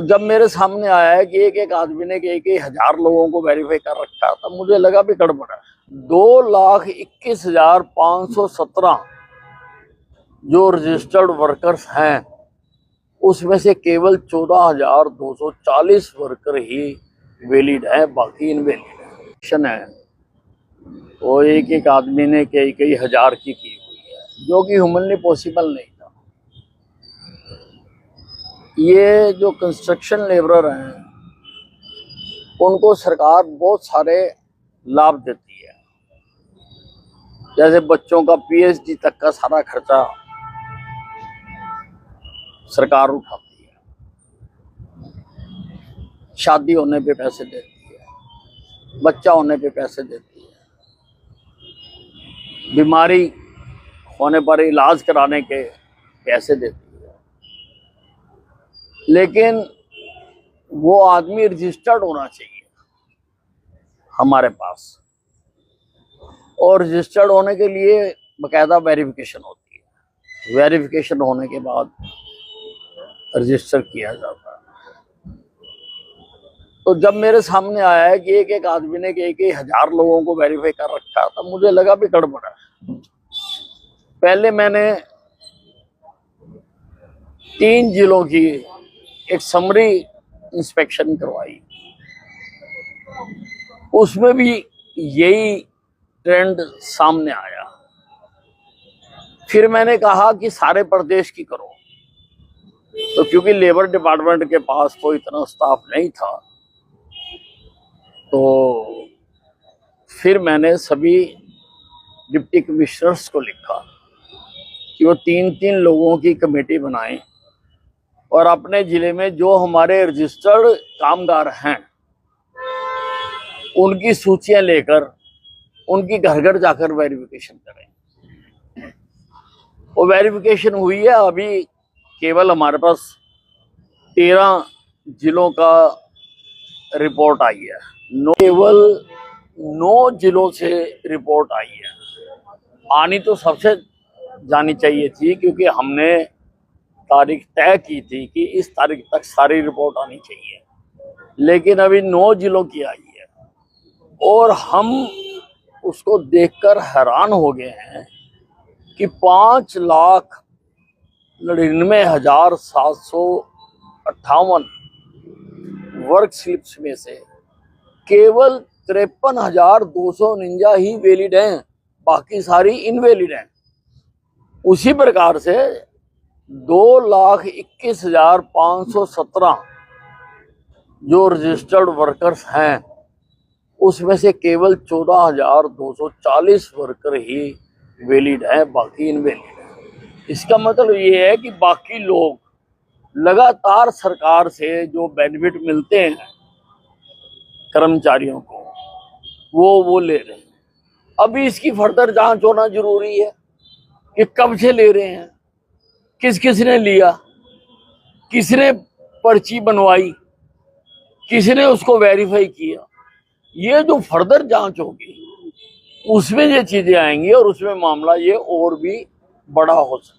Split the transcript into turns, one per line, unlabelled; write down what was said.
जब मेरे सामने आया है कि एक एक आदमी ने एक एक हजार लोगों को वेरीफाई कर रखा, तब मुझे लगा भी गड़बड़ है। 2,21,517 जो रजिस्टर्ड वर्कर्स हैं, उसमें से केवल 14,240 वर्कर ही वैलिड है, बाकी इनवैलिड है। तो एक एक आदमी ने कई कई हजार की हुई है, जो कि ह्यूमनली पॉसिबल नहीं था। ये जो कंस्ट्रक्शन लेबरर हैं, उनको सरकार बहुत सारे लाभ देती है, जैसे बच्चों का पीएचडी तक का सारा खर्चा सरकार उठाती है, शादी होने पे पैसे देती है, बच्चा होने पे पैसे देती है, बीमारी होने पर इलाज कराने के पैसे देती है। लेकिन वो आदमी रजिस्टर्ड होना चाहिए हमारे पास, और रजिस्टर्ड होने के लिए बाकायदा वेरिफिकेशन होती है। वेरिफिकेशन होने के बाद रजिस्टर किया जाता है। तो जब मेरे सामने आया है कि एक एक आदमी ने एक एक हजार लोगों को वेरीफाई कर रखा, तब मुझे लगा भी गड़बड़ है। पहले मैंने 3 जिलों की एक समरी इंस्पेक्शन करवाई, उसमें भी यही ट्रेंड सामने आया। फिर मैंने कहा कि सारे प्रदेश की करो, तो क्योंकि लेबर डिपार्टमेंट के पास कोई इतना स्टाफ नहीं था, तो फिर मैंने सभी डिप्टी कमिश्नर्स को लिखा कि वो 3-3 लोगों की कमेटी बनाएं और अपने जिले में जो हमारे रजिस्टर्ड कामगार हैं, उनकी सूचियां लेकर उनकी घर घर जाकर वेरिफिकेशन करें। वो वेरिफिकेशन हुई है। अभी केवल हमारे पास 13 जिलों का रिपोर्ट आई है। केवल 9 जिलों से रिपोर्ट आई है। आनी तो सबसे जानी चाहिए थी, क्योंकि हमने तारीख तय की थी कि इस तारीख तक सारी रिपोर्ट आनी चाहिए, लेकिन अभी 9 जिलों की आई है। और हम उसको देखकर हैरान हो गए हैं कि 5,99,758 वर्क स्लिप्स में से केवल 53,249 ही वैलिड हैं, बाकी सारी इनवैलिड हैं। उसी प्रकार से 2,21,517 जो रजिस्टर्ड वर्कर्स हैं, उसमें से केवल 14,240 वर्कर ही वैलिड है, बाकी इनवैलिड है। इसका मतलब ये है कि बाकी लोग लगातार सरकार से जो बेनिफिट मिलते हैं कर्मचारियों को, वो ले रहे हैं। अभी इसकी फर्दर जांच होना जरूरी है कि कब से ले रहे हैं, किस किस ने लिया, किसने पर्ची बनवाई, किसने उसको वेरीफाई किया। ये जो फर्दर जांच होगी, उसमें ये चीजें आएंगी और उसमें मामला ये और भी बड़ा हो सकता है।